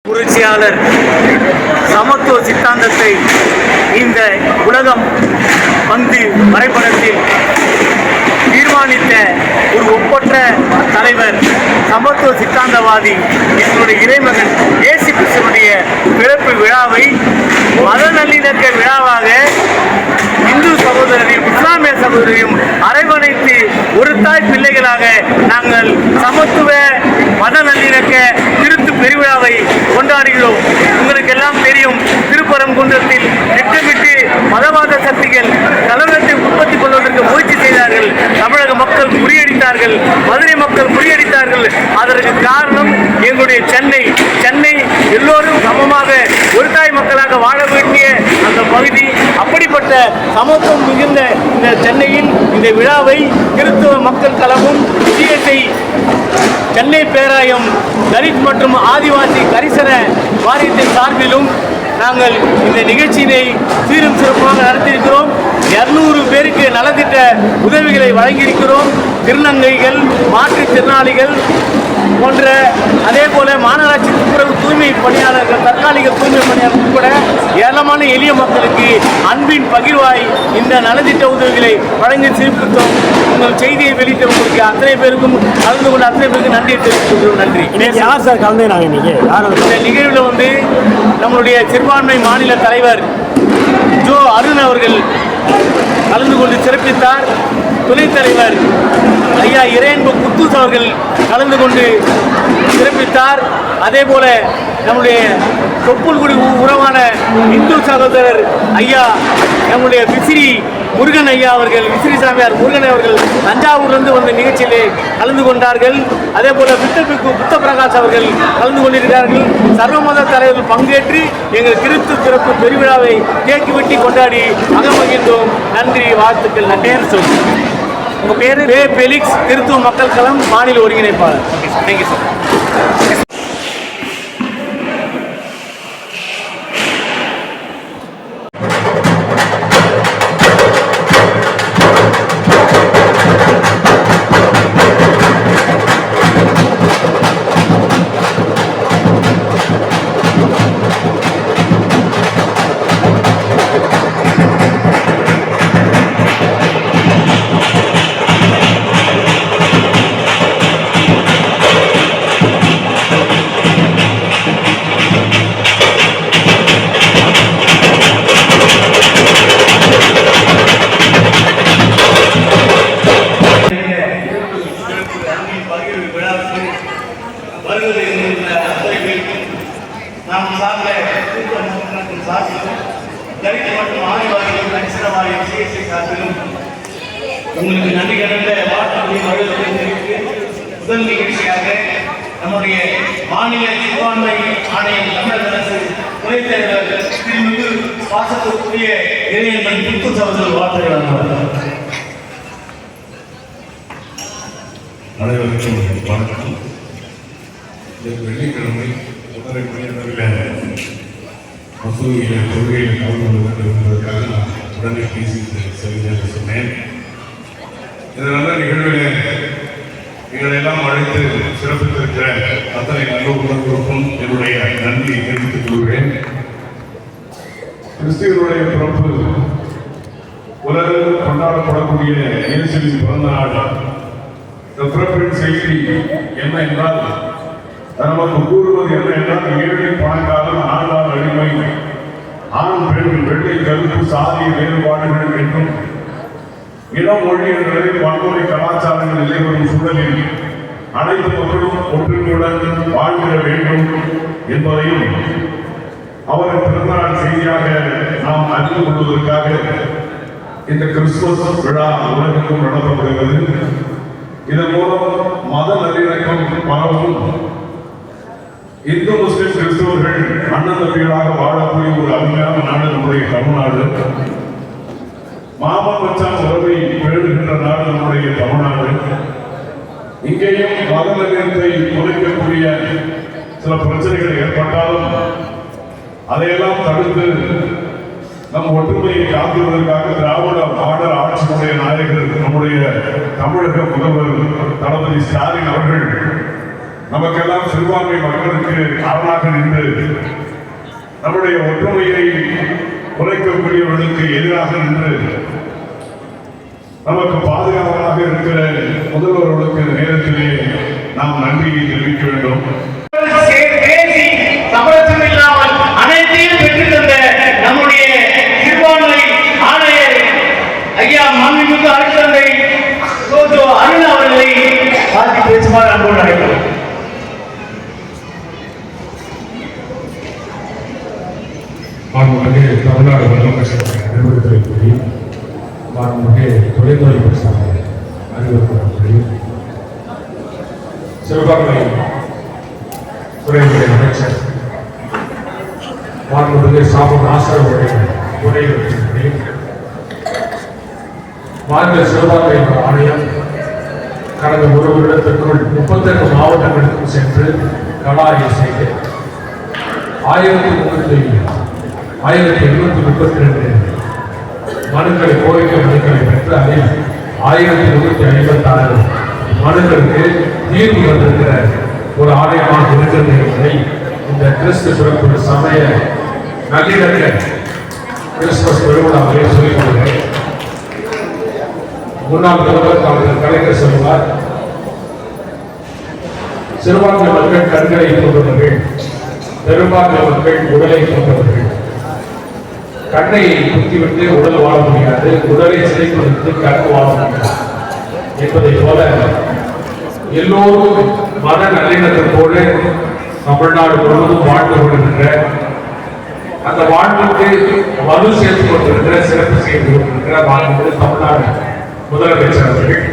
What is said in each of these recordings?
புரட்சியாளர் சமத்துவ சித்தாந்தத்தை இந்த உலகம் வந்து வரைபடத்தில் தீர்மானித்த ஒரு ஒப்பற்ற தலைவர், சமத்துவ சித்தாந்தவாதி, எங்களுடைய இறைமகன் இயேசு கிறிஸ்துவினுடைய பிறப்பு விழாவை மத நல்லிணக்க விழாவாக இந்து சகோதரரையும் இஸ்லாமிய சகோதரரையும் அரவணைத்து ஒரு தாய் பிள்ளைகளாக நாங்கள் சமத்துவ மத நல்லிணக்க திருத்து பெருவிழாவை கொண்டாடுகிறோம். உங்களுக்கு எல்லாம் தெரியும், திருப்பரங்குன்றத்தில் திட்டமிட்டு மதவாத சக்திகள் கலவரத்தை உற்பத்தி கொள்வதற்கு முயற்சி செய்தார்கள். தமிழக மக்கள் முறியடித்தார்கள், மதுரை மக்கள் முறியடித்தார்கள். அதற்கு காரணம் எங்களுடைய சென்னை எல்லோரும் சமமாக ஒரு தாய் மக்களாக வாழ வேண்டிய அந்த பகுதி. அப்படிப்பட்ட சமத்துவம் மிகுந்த இந்த சென்னையில் இந்த விழாவை கிறிஸ்தவ மக்கள் களமும் சிஎஸ்ஐ சென்னை பேராயம் தலித் மற்றும் ஆதிவாசி கரிசன வாரியத்தின் சார்பிலும் நாங்கள் இந்த நிகழ்ச்சியினை சீரும் சிறப்பாக நடத்தியிருக்கிறோம். 200 பேருக்கு நலத்திட்ட உதவிகளை வழங்கியிருக்கிறோம். திருநங்கைகள், மாற்றுத்திறனாளிகள் போன்ற, அதே போல மாநகராட்சி துப்புரவு தூய்மை பணியாளர்கள், தற்காலிக தூய்மை பணியாளர்கள் உட்பட ஏராளமான எளிய மக்களுக்கு அன்பின் பகிர்வாய் இந்த நலத்திட்ட உதவிகளை வழங்கி சிறப்பித்தோம். உங்கள் செய்தியை வெளியிட்ட உங்களுக்கு அத்தனை பேருக்கும் கலந்து கொண்ட அத்தனை பேருக்கு நன்றி தெரிவித்துக்கிறோம். நன்றி. யார் சார் கலந்து? இந்த நிகழ்வில் நம்மளுடைய சிறுபான்மை மாநில தலைவர் ஜோ அருண் அவர்கள் கலந்து கொண்டு சிறப்பித்தார். துணைத் தலைவர் ஐயா இறையன்பு குத்தூஸ் அவர்கள் கலந்து கொண்டு சிறப்பித்தார். அதே போல நம்முடைய தொப்புள்குடி உறவான இந்து சகோதரர் ஐயா நம்முடைய விசிறி முருகன் ஐயா அவர்கள், விசிறி சாமியார் முருகன் அவர்கள் தஞ்சாவூர்லேருந்து வந்த நிகழ்ச்சியிலே கலந்து கொண்டார்கள். அதே போல புத்த பிரகாஷ் அவர்கள் கலந்து கொண்டிருக்கிறார்கள். சர்வமத தலைவர்கள் பங்கேற்று எங்கள் கிறிஸ்து சிறப்பு பெருவிழாவை கேக்கு வெட்டி கொண்டாடி மகிழ்ந்தோம். நன்றி, வாழ்த்துக்கள். நான் பேர் சொல்லி உங்கள் பேர் பெலிக்ஸ், கிறிஸ்துவ மக்கள் களம் மாநில ஒருங்கிணைப்பாளர். Thank you sir. நாம் சார்ந்த சார்பிலும் தலித் மற்றும் ஆதிவாசிகள் கரிசன வாரியம் சிஎஸ்ஐ சார்பிலும் உங்களுக்கு நன்றி கடந்த வாழ்த்துக்களை வருவதற்கு முதல் நிகழ்ச்சியாக நம்முடைய மாநில சிறுபான்மை ஆணையம் தமிழக அரசு துணைத் தலைவர் திருமிகு பாசத்திற்குரிய இறையன்பன் குத்து சகோதரர் வாழ்த்துறை வழங்குவார். அனைவருக்கும் வணக்கம். வெள்ளிக்கிழமை 1:30 மணி அளவில் மசூதியில் கொள்கையில் கலந்து கொண்டு என்பதற்காக நான் உடனே பேசி செல்கிறேன் சொன்னேன். இந்த நல்ல நிகழ்வில் எங்களெல்லாம் அழைத்து சிறப்பித்திருக்கிற அத்தனை நல்ல உணர்வுக்கும் என்னுடைய நன்றியை தெரிவித்துக் கொள்கிறேன். கிறிஸ்துவனுடைய பிறப்பு உலகில் கொண்டாடப்படக்கூடிய இயேசுவின் பிறந்த நாள். இந்த பிறப்பின் செய்தி என்ன என்றால், நமக்கு கூறுவது என்ன என்றால், ஏழை பணக்காரன், ஆண்டாள் அடிமை, ஆண் பெண், வெள்ளை கருப்பு, சாதிய வேறுபாடுகள் என்றும் இடம் மொழி என்ற பன்முறை கலாச்சாரங்கள் நிலை வரும் சூழலில் அனைத்து மக்களும் ஒற்றுமையுடன் வாழ்ந்திட வேண்டும் என்பதையும் அவரின் பிறந்தநாள் செய்தியாக நாம் அறிந்து கொள்வதற்காக இந்த கிறிஸ்துமஸ் விழா உலகெங்கும் நடத்தப்படுகிறது. இதன் மூலம் மத நல்லிணக்கம் பரவும், இந்து முஸ்லிம் கிறிஸ்தவர்கள் அண்ணன் தம்பிகளாக வாழக்கூடிய ஒரு அருமையான நாடு நம்முடைய தமிழ்நாடு. மாமன் மச்சான் உறவை பேணுகின்ற நாடு நம்முடைய தமிழ்நாடு. இங்கேயும் மத நல்லிணக்கத்தை குறைக்கக்கூடிய சில பிரச்சனைகள் ஏற்பட்டாலும் அதையெல்லாம் தடுத்து நம் ஒற்றுமையை காத்துவதற்காக திராவிட மாடல் ஆட்சியுடைய நாயகர் நம்முடைய தமிழக முதல்வர் தளபதி ஸ்டாலின் அவர்கள் நமக்கெல்லாம் சிறுபான்மை மக்களுக்கு காரணமாக நின்று நம்முடைய ஒற்றுமையை குறைக்கக்கூடியவர்களுக்கு எதிராக நின்று நமக்கு பாதுகாவலாக இருக்கிற முதல்வர்களுக்கு இந்த நேரத்திலே நாம் நன்றியை தெரிவிக்க வேண்டும். பேசி சமரசம் இல்லாமல் அனைத்தையும் பெற்றுத் தந்த நம்முடைய சிறுபான்மை ஆணையர் ஐயா மாண்புமிகு அரசந்தை அருண் அவர்களை பார்த்து பேசுமாறு அன்போடு அழைக்கிறோம். மாண்புமிகு தமிழ்நாடு முதலமைச்சர் அறிவுறுத்தலை கூறி, மாண்புமிகு தொழில்துறை பேசாளர் அறிவுறுத்தலை சிறுபான்மை துறையுடைய அமைச்சர் மாண்புமிகு சாமு நாசருடைய உரையுறுத்தி, மாநில சிறுபான்மை ஆணையம் கடந்த ஒரு வருடத்திற்குள் 32 மாவட்டங்களுக்கும் சென்று கலாய்வு செய்து 1832 மனுக்களை கோரிக்கை மனுக்களை பெற்று அதில் 1156 மனுக்களுக்கு தீர்வு வந்திருக்கிற ஒரு ஆணையமாக இருக்கிறது என்பதை இந்த கிறிஸ்து பிறப்பு சமய நல்லிணக்க கிறிஸ்துமஸ் பெருவிழாவிலே சொல்லிக் கொள்கிறேன். முன்னாள் முதல்வர் டாக்டர் கலைஞர் சொல்லுவார், சிறுபான்மை மக்கள் கண்களை கொண்டவர்கள், பெரும்பான்மை மக்கள் உடலை கொண்டவர்கள். கண்ணை குத்திவிட்டு உடல் வாழ முடியாது, உடலை சிதைத்து கண் வாழ முடியாது என்பதை போல எல்லோரும் மன நல்லிணக்கத்தோடு தமிழ்நாடு முழுவதும் வாழ்ந்து கொண்டிருக்கிற, அந்த வாழ்வுக்கு வலு சேர்த்து கொண்டிருக்கிற, சிறப்பு செய்து கொண்டிருக்கிற வாழ்வு தமிழ்நாடு முதலமைச்சர் அவர்கள்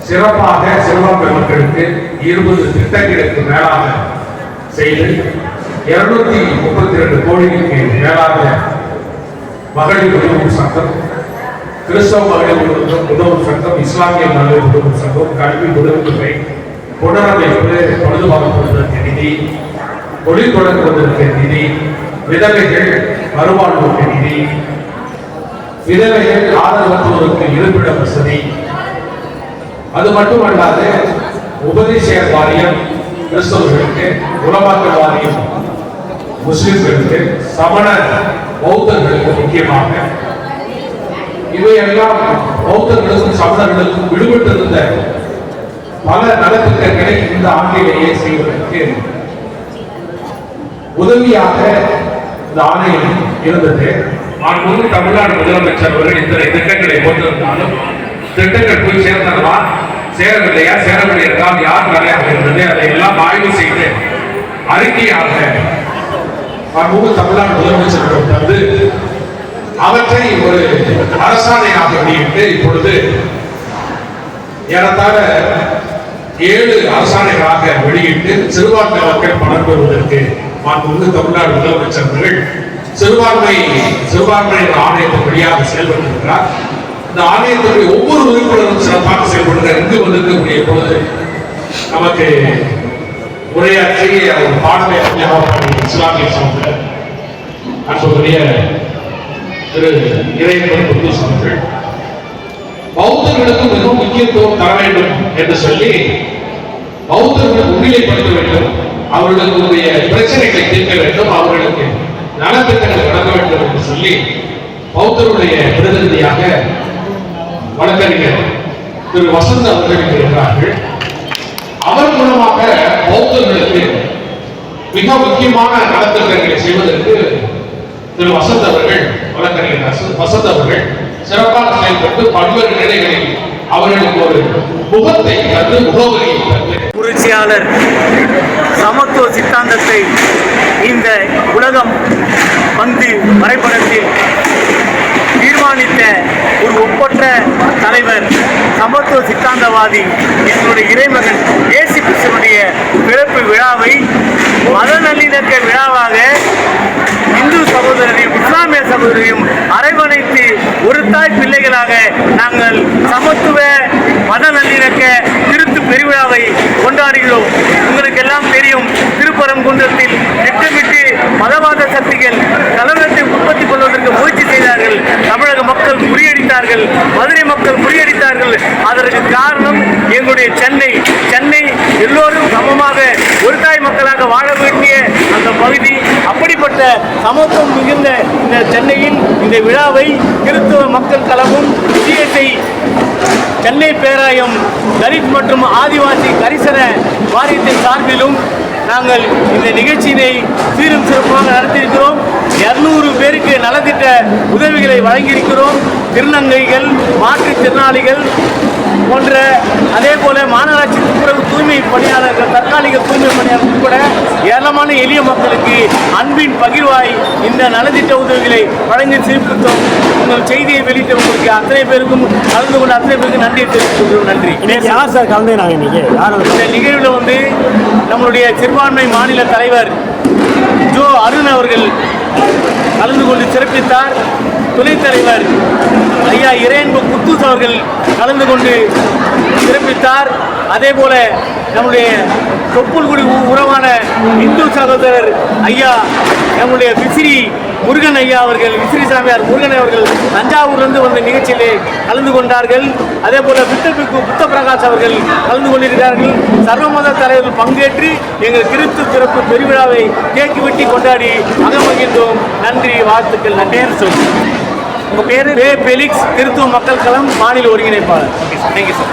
சிறப்பாக சிறுபான்மை மக்களுக்கு 20 திட்டங்களுக்கு மேலாக செய்து 232 கோடிக்கு மேலாக மகளிர் உதவும் சங்கம், கிறிஸ்தவ மகளிர் உதவும் சங்கம், இஸ்லாமிய மகளிர் உதவும் சங்கம், கல்வி உதவித்தொகை, புனரமைப்பு, பழுதுபார்ப்பதற்கு நிதி, தொழில் தொடங்குவதற்கு நிதி, விதவைகள் மறுவாழ்வுக்கு நிதி, விதவைகள் ஆதரவற்றோருக்கு இருப்பிட வசதி, அது மட்டுமல்லாது உபதேச வாரியம் கிறிஸ்தவர்களுக்கு, உலமாக்க வாரியம் முஸ்லிம்களுக்கு, சமண பௌத்தர்களுக்கு முக்கியமாக, இவையெல்லாம் பௌத்தர்களுக்கும் சமணர்களுக்கும் விடுபட்டிருந்த பல நலத்திட்டங்களை இந்த ஆண்டிலேயே செய்வதற்கு உதவியாக இந்த ஆணையம் இருந்தது. மாண்புமிகு தமிழ்நாடு முதலமைச்சர் அவர்கள் இத்தனை திட்டங்களை கொண்டிருந்தாலும் திட்டங்கள் போய் சேர்ந்ததா, சேரவில்லையா, சேரவில்லை என்றால் யார் வேலையாக இருந்தது, அதை எல்லாம் ஆய்வு செய்து அறிக்கையாக மாண்புமிகு தமிழ்நாடு முதலமைச்சரிடம் தந்து அவற்றை ஒரு அரசாணையாக வெளியிட்டு இப்பொழுது ஏறத்தாழ 7 அரசாணைகளாக வெளியிட்டு சிறுபான்மை மக்கள் பணம் பெறுவதற்கு மாண்புமிகு தமிழ்நாடு முதலமைச்சர் அவர்கள் சிறுபான்மையினர் ஆணையத்தின் வழியாக செயல்பட்டிருக்கிறார். இந்த ஆணையத்தினுடைய ஒவ்வொரு உறுப்பினரும் சிறப்பாக செயல்படுகிறார். இங்கு வந்திருக்கக்கூடிய பொழுது நமக்கு உரையாற்றிய ஒரு பாடலை இஸ்லாமிய சமூக அன்புடைய திரு இறைவன் குருஸ் அவர்கள் பௌத்தர்களுக்கு மிகவும் முக்கியத்துவம் தர வேண்டும் என்று சொல்லி பௌத்தர்களை முன்னிலைப்படுத்த வேண்டும், அவர்களுடைய பிரச்சனைகளை தீர்க்க வேண்டும், அவர்களுக்கு நலத்திட்டங்களை வழங்க வேண்டும் என்று சொல்லி பௌத்தருடைய பிரதிநிதியாக வழக்கறிஞர் திரு வசந்த் அவர்கள் இருக்கிறார்கள். அவர் மூலமாக பௌத்தர்களுக்கு மிக முக்கியமான நலத்திட்டங்களை செய்வதற்கு திரு வசந்த் அவர்கள், வழக்கறிஞர் வசந்த் அவர்கள் சிறப்பாக செயல்பட்டு பல்வேறு நிலைகளில் அவர்களுக்கு ஒரு முகத்தை தந்து, முகவரியை தந்து, புரட்சியாளர் சமத்துவ சித்தாந்தத்தை இந்த உலகம் வந்து வரைபடத்தில் தீர்மானித்த ஒரு ஒப்பற்ற தலைவர், சமத்துவ சித்தாந்தவாதி, என்னுடைய இறைமகன் இயேசு கிறிஸ்துவினுடைய பிறப்பு விழாவை மத நல்லிணக்க விழாவாக இந்து சகோதரரையும் இஸ்லாமிய சகோதரரையும் அரவணைத்து ஒரு தாய் பிள்ளைகளாக நாங்கள் சமத்துவ மத நல்லிணக்க திருத்து பெருவிழாவை கொண்டாடுகிறோம். உங்களுக்கு எல்லாம் தெரியும், திருப்பரங்குன்றத்தில் திட்டமிட்டு மதவாத சக்திகள் கலவரத்தை உற்பத்தி கொள்வதற்கு முயற்சி செய்தார்கள். தமிழக மக்கள் முறியடித்தார்கள், மதுரை மக்கள் முறியடித்தார்கள். அதற்கு காரணம் எங்களுடைய சென்னை எல்லோரும் சமமாக இந்த சமத்துவம் மிகுந்த இந்த சென்னையில் இந்த விழாவை கிறிஸ்துவ மக்கள் களமும் சிஎஸ்ஐ சென்னை பேராயம் தலித் மற்றும் ஆதிவாசி கரிசன வாரியத்தின் சார்பிலும் நாங்கள் இந்த நிகழ்ச்சியினை சீரும் சிறப்பாக நடத்தியிருக்கிறோம். 200 பேருக்கு நலத்திட்ட உதவிகளை வழங்கியிருக்கிறோம். திருநங்கைகள், மாற்றுத்திறனாளிகள் போன்ற அதே போல மாநகராட்சி துப்புரவு தூய்மை பணியாளர்கள், தற்காலிக தூய்மை பணியாளர்கள் உட்பட ஏராளமான எளிய மக்களுக்கு அன்பின் பகிர்வாய் இந்த நலத்திட்ட உதவிகளை வழங்கி சிறப்பித்தோம். உங்கள் செய்தியை வெளியிட்ட உங்களுக்கு அத்தனை பேருக்கும் கலந்து கொண்ட அத்தனை பேருக்கு நன்றி தெரிவித்துக் நன்றி. யார் சார் கலந்துனாங்க இன்னைக்கு? இந்த நிகழ்வில் நம்மளுடைய சிறுபான்மை மாநில தலைவர் ஜோ அருண் அவர்கள் கலந்து கொண்டு சிறப்பித்தார். துணைத் தலைவர் ஐயா இறையன்பு குத்தூஸ் அவர்கள் கலந்து கொண்டு சிறப்பித்தார். அதே போல நம்முடைய தொப்புள்குடி உறவான இந்து சகோதரர் ஐயா நம்முடைய விசிறி முருகன் ஐயா அவர்கள், விசிறி சாமியார் முருகன் அவர்கள் தஞ்சாவூர்லேருந்து வந்த நிகழ்ச்சியிலே கலந்து கொண்டார்கள். அதே போல புத்த பிரகாஷ் அவர்கள் கலந்து கொண்டிருக்கிறார்கள். சர்வமத தலைவர்கள் பங்கேற்று எங்கள் கிறிஸ்து சிறப்பு பெருவிழாவை கேக்கு வெட்டி கொண்டாடி அகமகிழ்ந்தோம். நன்றி, வாழ்த்துக்கள். நான் பேர் சொல்லு. உங்கள் பேர்? பெலிக்ஸ், கிறிஸ்துவ மக்கள் களம் மாநில ஒருங்கிணைப்பாளர். Thank you sir.